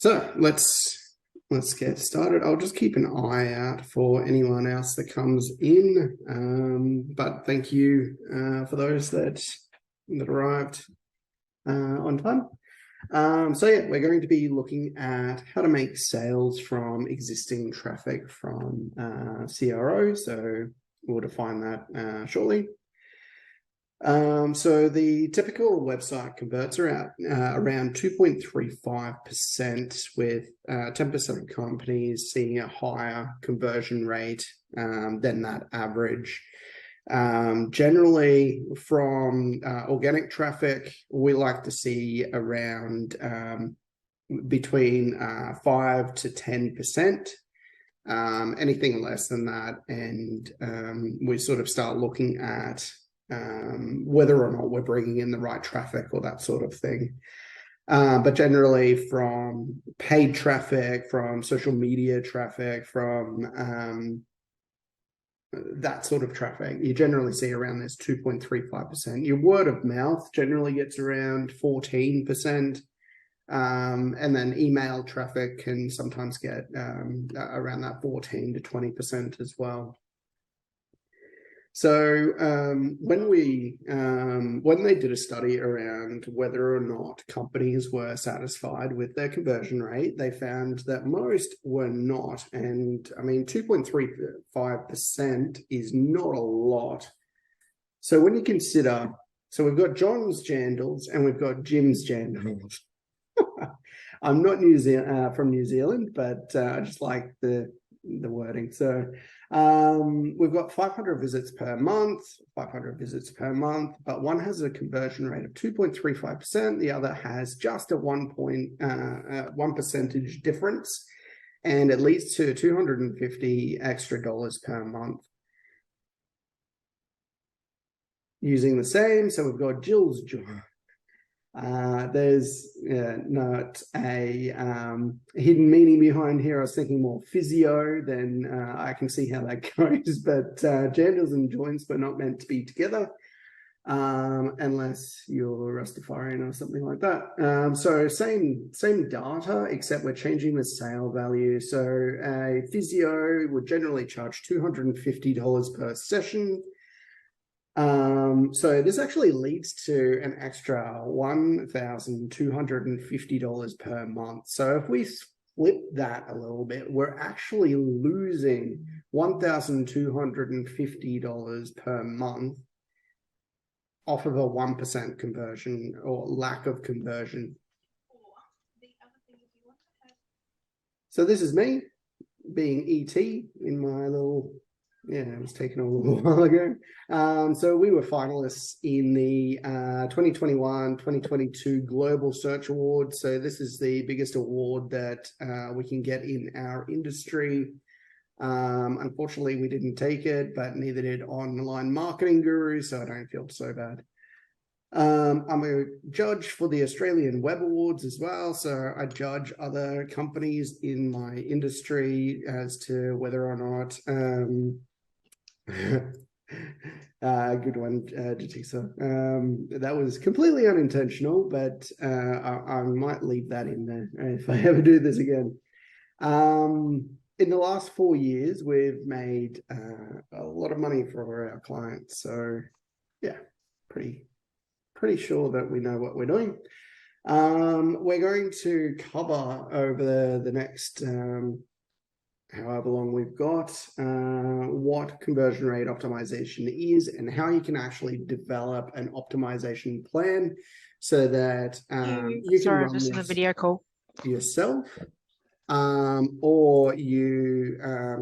So let's get started. I'll just keep an eye out for anyone else that comes in. But thank you for those that arrived on time. So yeah, we're going to be looking at how to make sales from existing traffic from CRO. So we'll define that shortly. So the typical website converts around 2.35%, with 10% of companies seeing a higher conversion rate than that average. Generally, from organic traffic, we like to see around between 5 to 10%. Anything less than that, and we sort of start looking at whether or not we're bringing in the right traffic or that sort of thing. But generally, from paid traffic, from social media traffic, from that sort of traffic, you generally see around this 2.35%. Your word of mouth generally gets around 14%. And then email traffic can sometimes get around that 14 to 20% as well. So when they did a study around whether or not companies were satisfied with their conversion rate, they found that most were not. And I mean, 2.35% is not a lot. So when you consider, so we've got John's Jandals and we've got Jim's Jandals. I'm not from New Zealand, but I just like the wording. So we've got 500 visits per month, but one has a conversion rate of 2.35%. The other has just a 1 percentage difference, and it leads to $250 extra per month. Using the same, so we've got Jill's job. There's not a hidden meaning behind here. I was thinking more physio, then I can see how that goes. But jandals and joints were not meant to be together, unless you're Rastafarian or something like that. So same data, except we're changing the sale value. So a physio would generally charge $250 per session. So this actually leads to an extra $1,250 per month. So if we flip that a little bit, we're actually losing $1,250 per month off of a 1% conversion or lack of conversion. So this is me being ET in my little... Yeah, it was taken a little while ago. So we were finalists in the 2021-2022 Global Search Award. So this is the biggest award that we can get in our industry. Unfortunately, we didn't take it, but neither did Online Marketing Guru, so I don't feel so bad. I'm a judge for the Australian Web Awards as well, so I judge other companies in my industry as to whether or not... good one, Jatisa. That was completely unintentional, but I might leave that in there if I ever do this again. In the last 4 years, we've made a lot of money for our clients. So yeah, pretty sure that we know what we're doing. We're going to cover over the next however long we've got, what conversion rate optimization is and how you can actually develop an optimization plan so that you can run this in the video call yourself, or you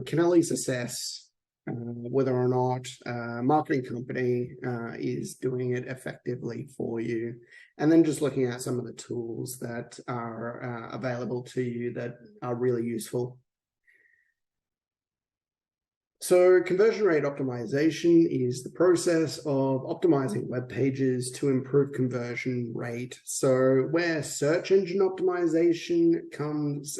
can at least assess whether or not a marketing company is doing it effectively for you. And then just looking at some of the tools that are available to you that are really useful. So conversion rate optimization is the process of optimizing web pages to improve conversion rate. So where search engine optimization comes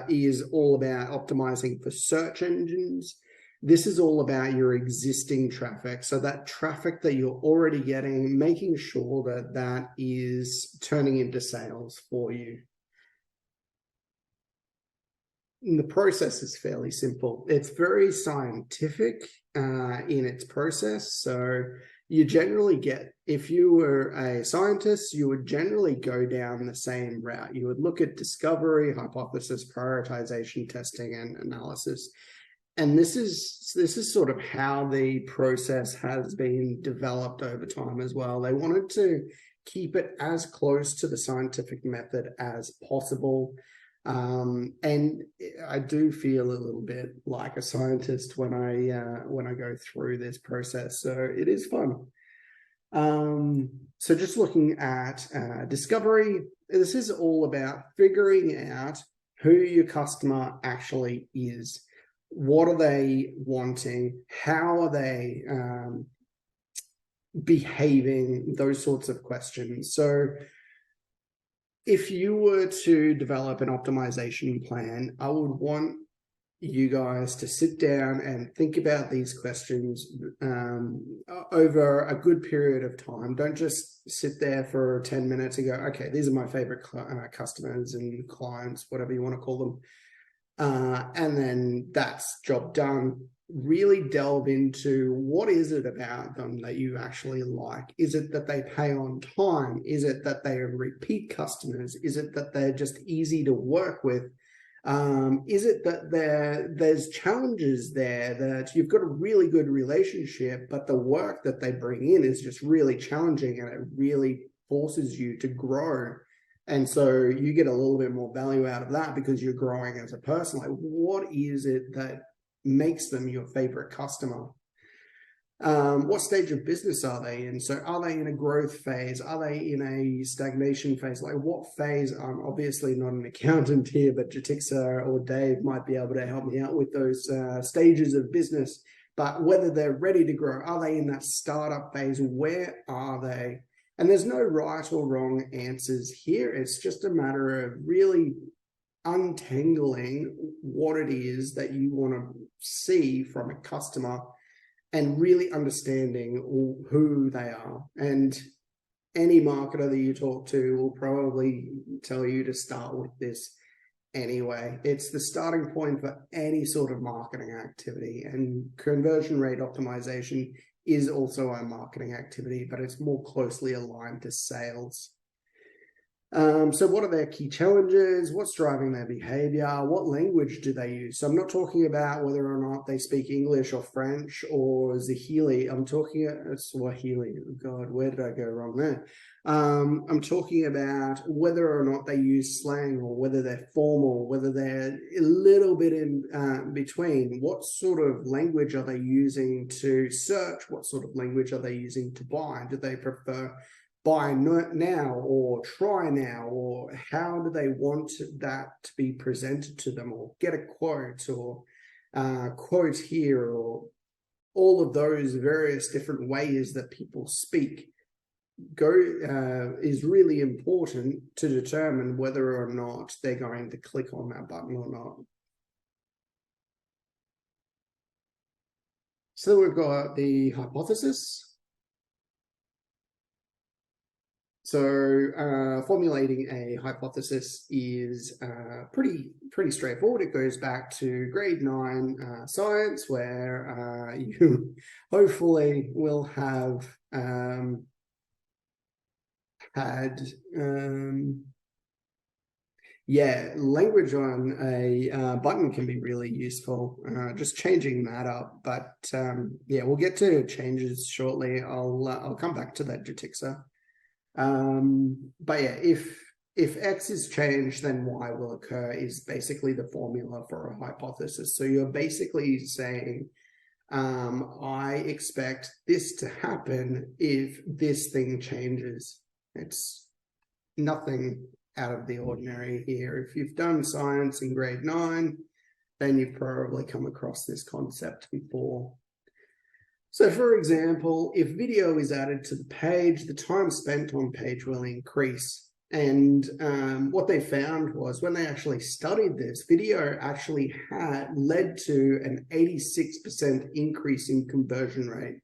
is all about optimizing for search engines. This is all about your existing traffic. So that traffic that you're already getting, making sure that that is turning into sales for you. the process is fairly simple. It's very scientific in its process. So you generally get, if you were a scientist, you would generally go down the same route. You would look at discovery, hypothesis, prioritization, testing, and analysis. And this is sort of how the process has been developed over time as well. They wanted to keep it as close to the scientific method as possible. And I do feel a little bit like a scientist when I go through this process. So it is fun. So just looking at discovery, this is all about figuring out who your customer actually is. What are they wanting? How are they behaving? Those sorts of questions. So if you were to develop an optimization plan, I would want you guys to sit down and think about these questions over a good period of time. Don't just sit there for 10 minutes and go, okay, these are my favorite customers and clients, whatever you want to call them. And then that's job done. Really delve into what is it about them that you actually like. Is it that they pay on time? Is it that they are repeat customers? Is it that they're just easy to work with? Is it that there's challenges there, that you've got a really good relationship, but the work that they bring in is just really challenging and it really forces you to grow? And so you get a little bit more value out of that because you're growing as a person. Like, what is it that makes them your favorite customer? What stage of business are they in? So are they in a growth phase? Are they in a stagnation phase? Like, what phase? I'm obviously not an accountant here, but Jatixa or Dave might be able to help me out with those stages of business. But whether they're ready to grow, are they in that startup phase? Where are they? And there's no right or wrong answers here. It's just a matter of really untangling what it is that you want to see from a customer and really understanding who they are. And any marketer that you talk to will probably tell you to start with this anyway. It's the starting point for any sort of marketing activity, and conversion rate optimization is also a marketing activity, but it's more closely aligned to sales. So what are their key challenges? What's driving their behavior? What language do they use? So I'm not talking about whether or not they speak English or French or Swahili. I'm talking Swahili. Oh God, where did I go wrong there? I'm talking about whether or not they use slang, or whether they're formal, whether they're a little bit in between. What sort of language are they using to search? What sort of language are they using to buy? Do they prefer buy now or try now, or how do they want that to be presented to them, or get a quote, or quote here, or all of those various different ways that people speak is really important to determine whether or not they're going to click on that button or not. So we've got the hypothesis. So formulating a hypothesis is pretty straightforward. It goes back to grade 9 science, where you hopefully will have had language on a button can be really useful. Just changing that up, but we'll get to changes shortly. I'll come back to that, Jatixa. But yeah, if X is changed, then Y will occur is basically the formula for a hypothesis. So you're basically saying, I expect this to happen if this thing changes. It's nothing out of the ordinary here. If you've done science in grade 9, then you've probably come across this concept before. So for example, if video is added to the page, the time spent on page will increase. And what they found was, when they actually studied this, video actually led to an 86% increase in conversion rate.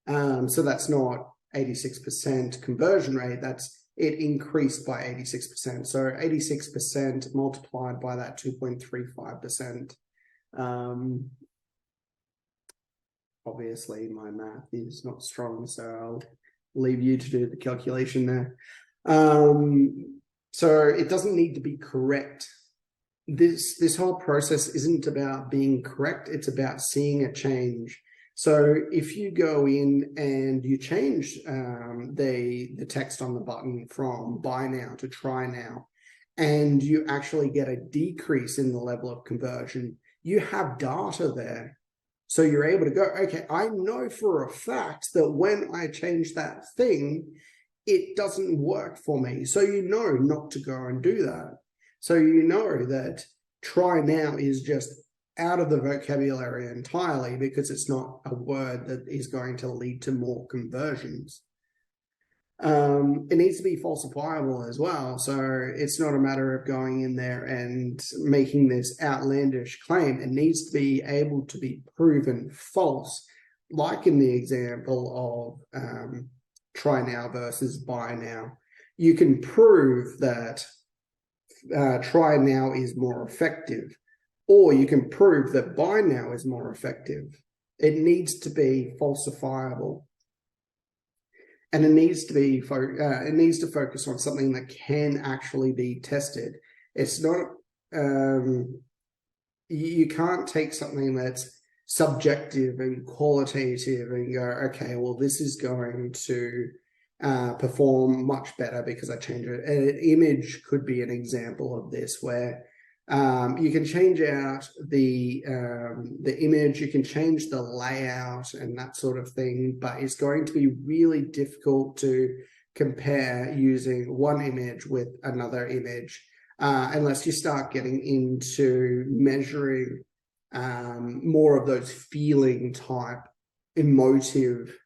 So that's not 86% conversion rate, that's it increased by 86%. So 86% multiplied by that 2.35%. Obviously, my math is not strong, so I'll leave you to do the calculation there. So it doesn't need to be correct. This whole process isn't about being correct, it's about seeing a change. So if you go in and you change the text on the button from buy now to try now, and you actually get a decrease in the level of conversion, you have data there. So you're able to go, okay, I know for a fact that when I change that thing, it doesn't work for me. So you know not to go and do that. So you know that try now is just out of the vocabulary entirely because it's not a word that is going to lead to more conversions. It needs to be falsifiable as well. So it's not a matter of going in there and making this outlandish claim. It needs to be able to be proven false, like in the example of try now versus buy now. You can prove that try now is more effective, or you can prove that buy now is more effective. It needs to be falsifiable. And it needs to focus on something that can actually be tested. It's not, you can't take something that's subjective and qualitative and go, okay, well, this is going to perform much better because I changed it. An image could be an example of this, where you can change out the image, you can change the layout and that sort of thing, but it's going to be really difficult to compare using one image with another image unless you start getting into measuring more of those feeling type emotive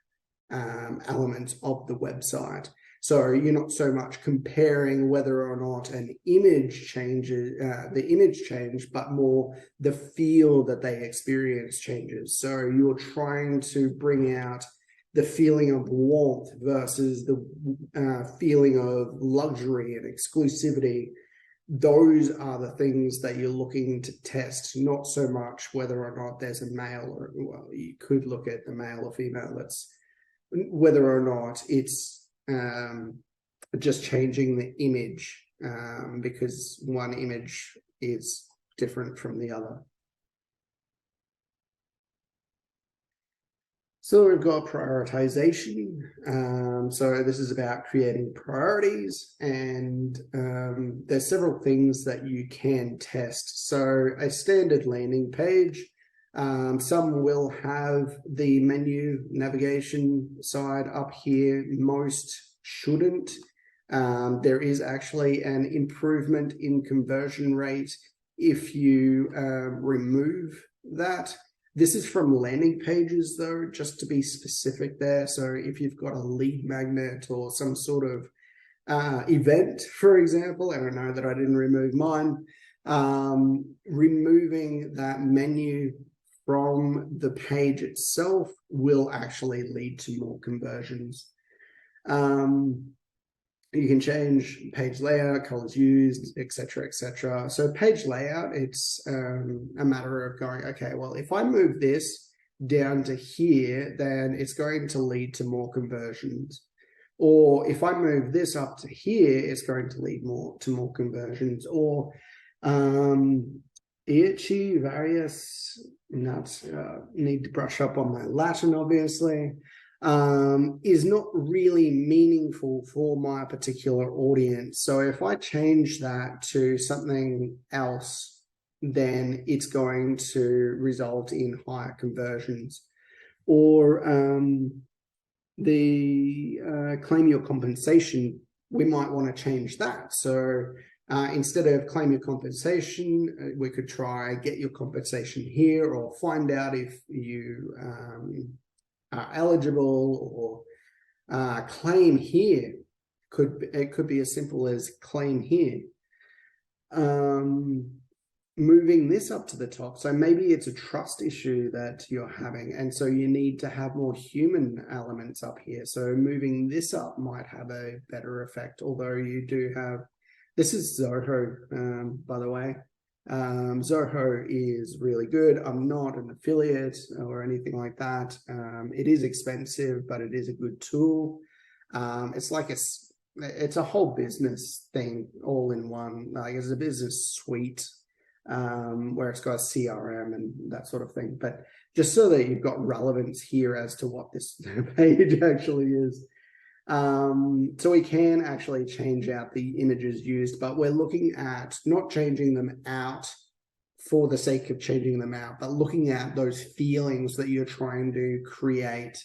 elements of the website. So you're not so much comparing whether or not an image changes, the image changed, but more the feel that they experience changes. So you're trying to bring out the feeling of warmth versus the feeling of luxury and exclusivity. Those are the things that you're looking to test, not so much whether or not there's a male, or, well, you could look at the male or female, that's whether or not it's just changing the image because one image is different from the other. So we've got prioritization. So this is about creating priorities, and there's several things that you can test. So a standard landing page, some will have the menu navigation side up here. Most shouldn't. There is actually an improvement in conversion rate if you remove that. This is from landing pages, though, just to be specific there. So if you've got a lead magnet or some sort of event, for example, I don't know that I didn't remove mine, removing that menu from the page itself will actually lead to more conversions. You can change page layout, colors used, etc., etc. So page layout, it's a matter of going, okay, well, if I move this down to here, then it's going to lead to more conversions. Or if I move this up to here, it's going to lead to more conversions. Or itchy, various, not need to brush up on my Latin, obviously. Is not really meaningful for my particular audience. So if I change that to something else, then it's going to result in higher conversions. Or the claim your compensation, we might want to change that. So instead of claim your compensation, we could try get your compensation here, or find out if you are eligible, or claim here. It could be as simple as claim here. moving this up to the top. So maybe it's a trust issue that you're having, and so you need to have more human elements up here. So moving this up might have a better effect, although you do have, this is Zoho, by the way. Zoho is really good. I'm not an affiliate or anything like that. It is expensive, but it is a good tool. It's like it's a whole business thing all in one. Like it's a business suite, where it's got a CRM and that sort of thing. But just so that you've got relevance here as to what this page actually is. So we can actually change out the images used, but we're looking at not changing them out for the sake of changing them out, but looking at those feelings that you're trying to create.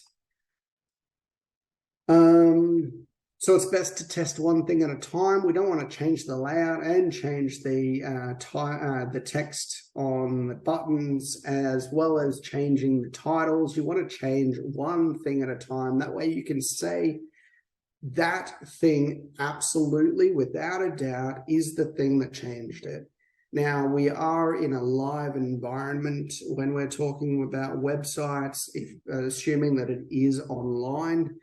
So it's best to test one thing at a time. We don't want to change the layout and change the text on the buttons, as well as changing the titles. You want to change one thing at a time. That way you can say that thing absolutely, without a doubt, is the thing that changed it. Now, we are in a live environment when we're talking about websites, assuming that it is online.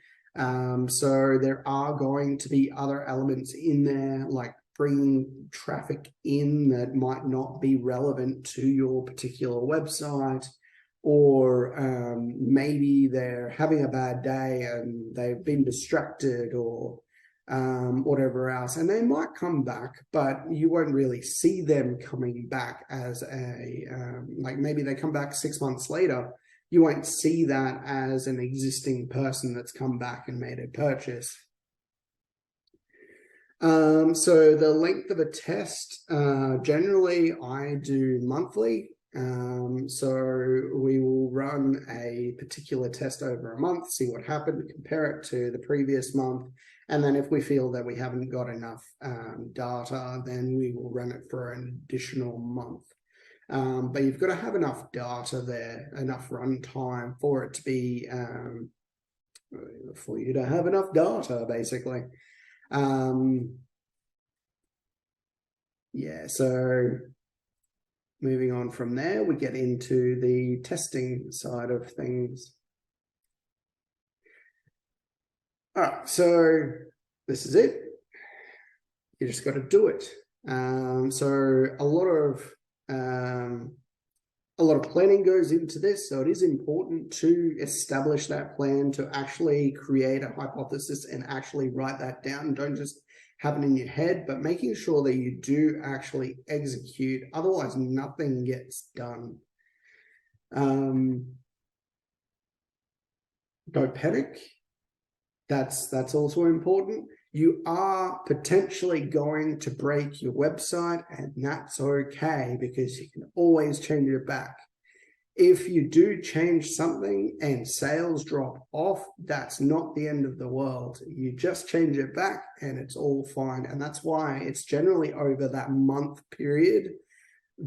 So there are going to be other elements in there, like bringing traffic in that might not be relevant to your particular website, or maybe they're having a bad day and they've been distracted, or whatever else, and they might come back, but you won't really see them coming back as like maybe they come back 6 months later. You won't see that as an existing person that's come back and made a purchase. So the length of a test, generally I do monthly. So we will run a particular test over a month, see what happened, compare it to the previous month. And then if we feel that we haven't got enough data, then we will run it for an additional month. But you've got to have enough data there, enough runtime for it to be, for you to have enough data, basically. Yeah, so moving on from there, we get into the testing side of things. All right, so this is it. You just got to do it. So a lot of planning goes into this, so it is important to establish that plan, to actually create a hypothesis and actually write that down. Don't just have it in your head, but making sure that you do actually execute. Otherwise, nothing gets done. Don't panic. That's also important. You are potentially going to break your website, and that's okay, because you can always change it back. If you do change something and sales drop off, that's not the end of the world. You just change it back and it's all fine. And that's why it's generally over that month period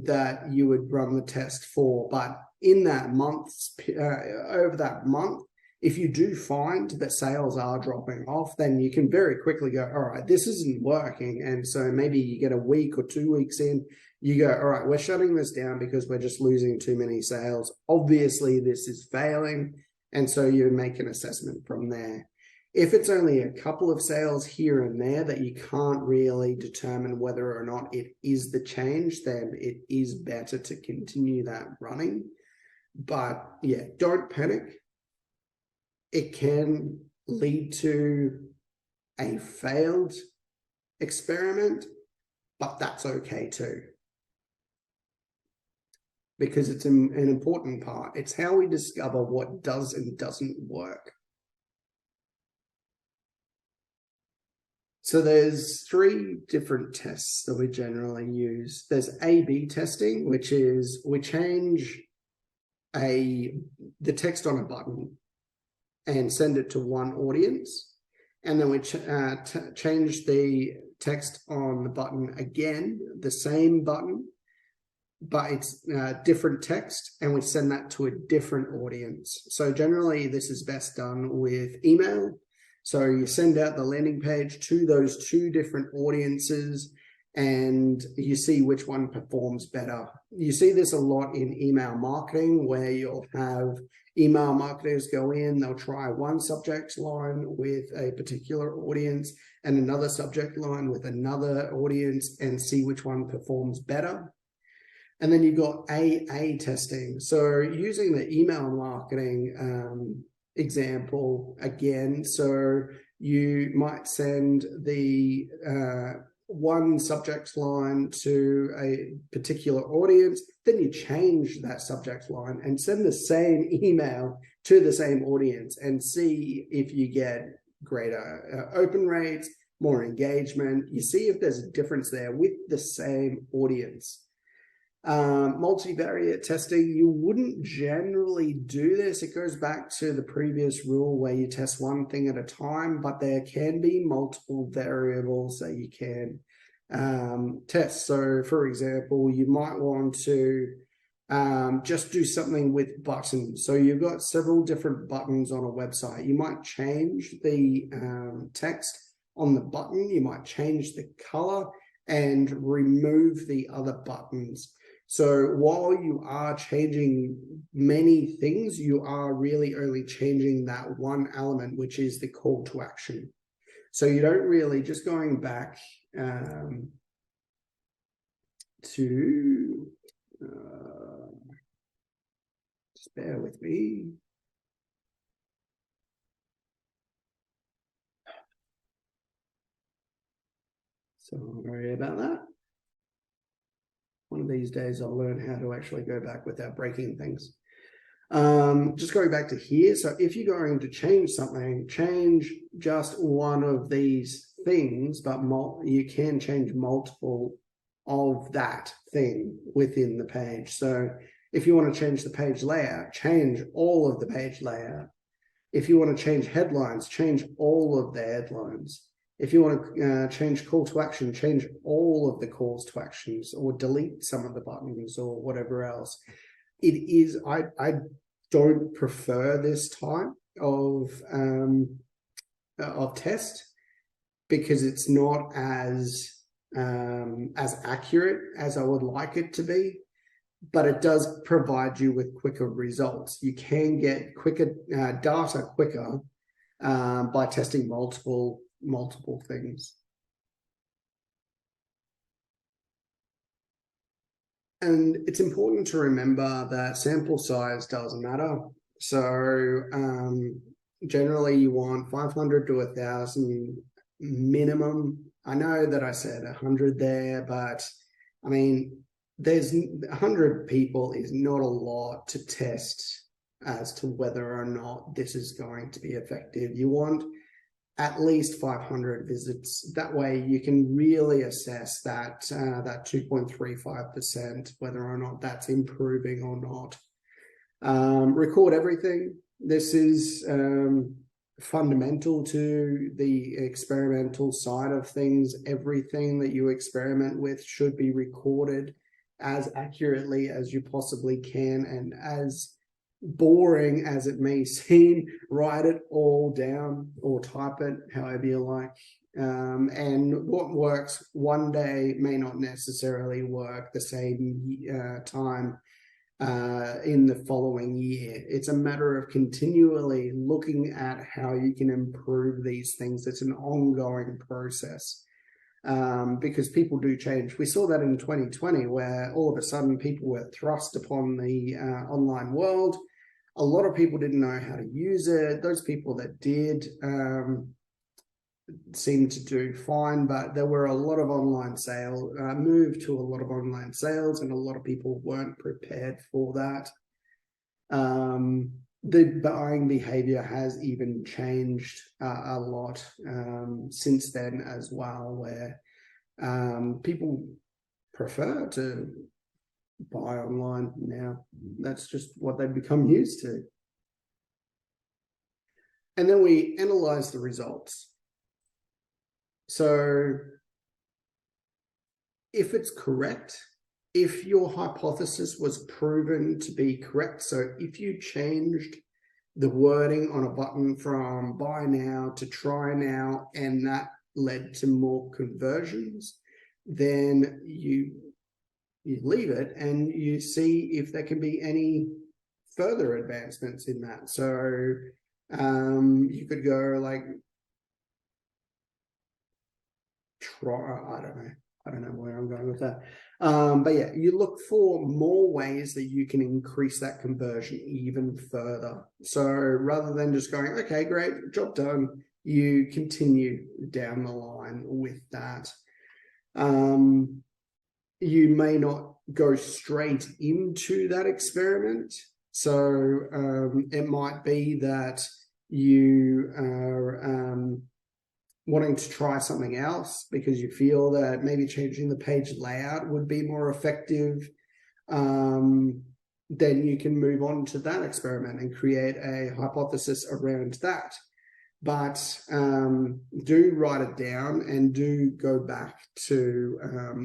that you would run the test for. But in that over that month, if you do find that sales are dropping off, then you can very quickly go, all right, this isn't working. And so maybe you get a week or 2 weeks in, you go, all right, we're shutting this down because we're just losing too many sales. Obviously, this is failing. And so you make an assessment from there. If it's only a couple of sales here and there that you can't really determine whether or not it is the change, then it is better to continue that running. But yeah, don't panic. It can lead to a failed experiment, but that's okay too, because it's an important part. It's how we discover what does and doesn't work. So there's 3 different tests that we generally use. There's A/B testing, which is we change the text on a button and send it to one audience, and then we change the text on the button again, the same button, but it's different text, and we send that to a different audience. So generally this is best done with email. So you send out the landing page to those 2 different audiences, and you see which one performs better. You see this a lot in email marketing, where you'll have email marketers go in, they'll try one subject line with a particular audience and another subject line with another audience and see which one performs better. And then you've got AA testing. So using the email marketing example again, so you might send the one subject line to a particular audience, then you change that subject line and send the same email to the same audience and see if you get greater open rates, more engagement. You see if there's a difference there with the same audience. Multivariate testing, you wouldn't generally do this. It goes back to the previous rule where you test one thing at a time, but there can be multiple variables that you can test. So for example, you might want to just do something with buttons. So you've got several different buttons on a website. You might change the text on the button, you might change the color and remove the other buttons. So while you are changing many things, you are really only changing that one element, which is the call to action. So you don't really, just going back to, just bear with me. Sorry about that. One of these days I'll learn how to actually go back without breaking things. Just going back to here. So if you're going to change something, change just one of these things, but you can change multiple of that thing within the page. So if you want to change the page layout, change all of the page layout. If you want to change headlines, change all of the headlines. If you want to change call to action, change all of the calls to actions or delete some of the buttons or whatever else. It is, I don't prefer this type of test because it's not as accurate as I would like it to be, but it does provide you with quicker results. You can get quicker data quicker by testing multiple things. And it's important to remember that sample size does matter. So generally you want 500 to 1,000 minimum. I know that I said 100 there, but I mean, there's 100 people is not a lot to test as to whether or not this is going to be effective. You want at least 500 visits. That way you can really assess that 2.35%, whether or not that's improving or not. Record everything. This is fundamental to the experimental side of things. Everything that you experiment with should be recorded as accurately as you possibly can, and as boring as it may seem, write it all down or type it however you like. And what works one day may not necessarily work the same time in the following year. It's a matter of continually looking at how you can improve these things. It's an ongoing process. Because people do change. We saw that in 2020, where all of a sudden people were thrust upon the online world. A lot of people didn't know how to use it. Those people that did seemed to do fine, but there were a lot of online sales, moved to a lot of online sales, and a lot of people weren't prepared for that. The buying behavior has even changed a lot since then as well, where people prefer to buy online now. That's just what they've become used to. And then we analyze the results. So if it's correct, if your hypothesis was proven to be correct, so if you changed the wording on a button from buy now to try now, and that led to more conversions, then you leave it and you see if there can be any further advancements in that. So you could go like, I don't know where I'm going with that. But yeah, you look for more ways that you can increase that conversion even further. So rather than just going, okay, great, job done, you continue down the line with that. You may not go straight into that experiment. So it might be that you are wanting to try something else because you feel that maybe changing the page layout would be more effective. Then you can move on to that experiment and create a hypothesis around that. But do write it down and do go back to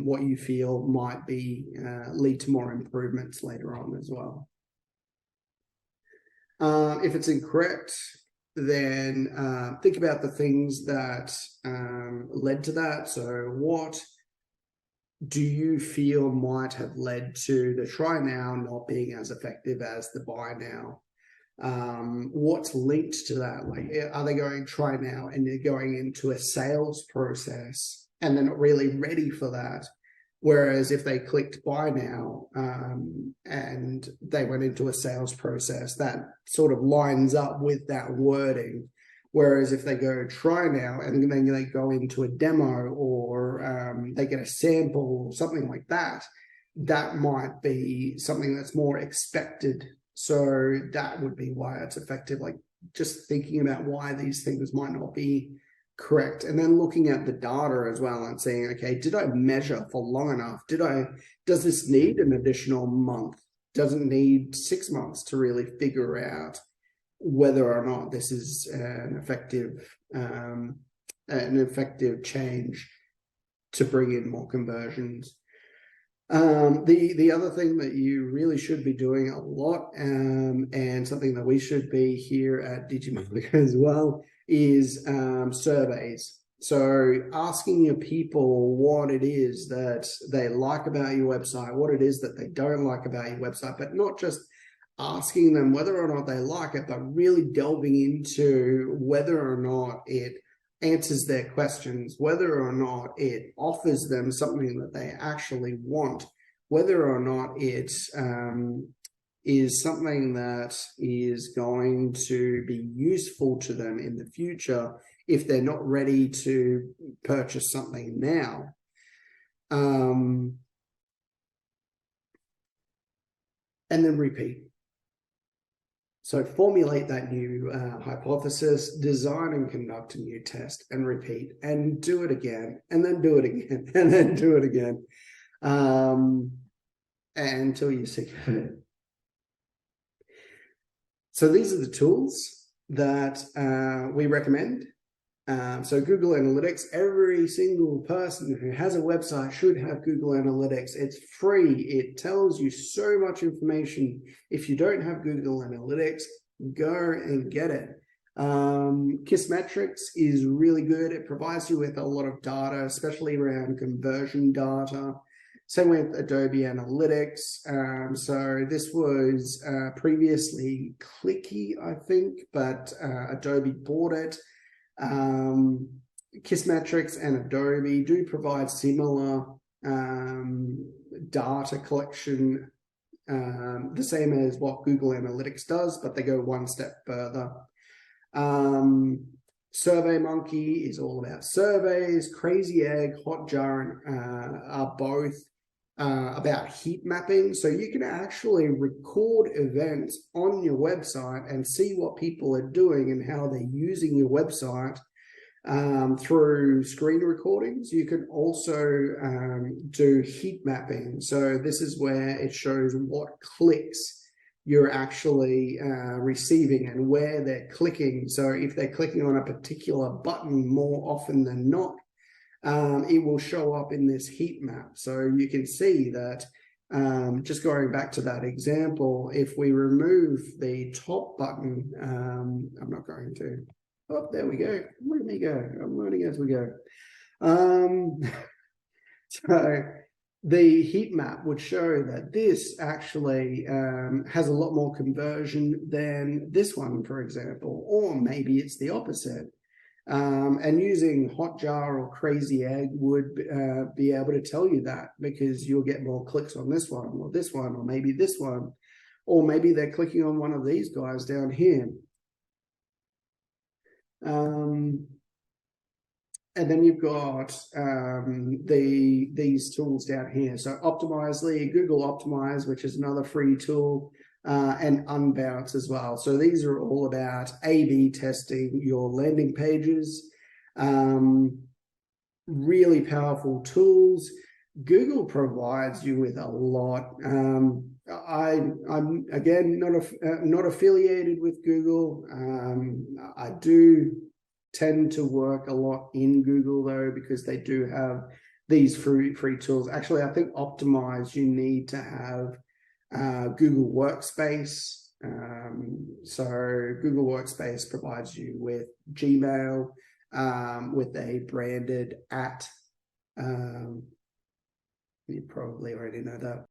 what you feel might be lead to more improvements later on as well. If it's incorrect, then think about the things that led to that. So what do you feel might have led to the try now not being as effective as the buy now? What's linked to that? Like, are they going try now and they're going into a sales process and they're not really ready for that? Whereas if they clicked buy now and they went into a sales process, that sort of lines up with that wording. Whereas if they go try now and then they go into a demo or they get a sample or something like that, that might be something that's more expected. So that would be why it's effective. Like just thinking about why these things might not be correct. And then looking at the data as well and saying, okay, did I measure for long enough? Does this need an additional month? Does it need 6 months to really figure out whether or not this is an effective change to bring in more conversions? The other thing that you really should be doing a lot, and something that we should be here at Digimark as well, is surveys. So asking your people what it is that they like about your website, what it is that they don't like about your website, but not just asking them whether or not they like it, but really delving into whether or not it answers their questions, whether or not it offers them something that they actually want, whether or not it is something that is going to be useful to them in the future if they're not ready to purchase something now. And then repeat. So formulate that new hypothesis, design and conduct a new test, and repeat, and do it again, and then do it again, and then do it again, until you're sick of it. So these are the tools that we recommend. So Google Analytics, every single person who has a website should have Google Analytics. It's free. It tells you so much information. If you don't have Google Analytics, go and get it. Kissmetrics is really good. It provides you with a lot of data, especially around conversion data. Same with Adobe Analytics. So this was previously Clicky, I think, but Adobe bought it. Kissmetrics and Adobe do provide similar data collection, the same as what Google Analytics does, but they go one step further. SurveyMonkey is all about surveys. Crazy Egg, Hotjar are both about heat mapping. So you can actually record events on your website and see what people are doing and how they're using your website through screen recordings. You can also do heat mapping. So this is where it shows what clicks you're actually receiving and where they're clicking. So if they're clicking on a particular button more often than not, it will show up in this heat map. So you can see that, just going back to that example, if we remove the top button, I'm not going to, oh, there we go. Let me go. I'm learning as we go. So the heat map would show that this actually has a lot more conversion than this one, for example, or maybe it's the opposite. And using Hotjar or Crazy Egg would be able to tell you that, because you'll get more clicks on this one, or maybe this one, or maybe they're clicking on one of these guys down here. And then you've got these tools down here. So Optimizely, Google Optimize, which is another free tool, and Unbounce as well. So these are all about A/B testing your landing pages. Really powerful tools. Google provides you with a lot. I'm again not affiliated with Google. I do tend to work a lot in Google though, because they do have these free tools. Actually, I think Optimize, you need to have Google Workspace. So Google Workspace provides you with Gmail, with a branded @ you probably already know that.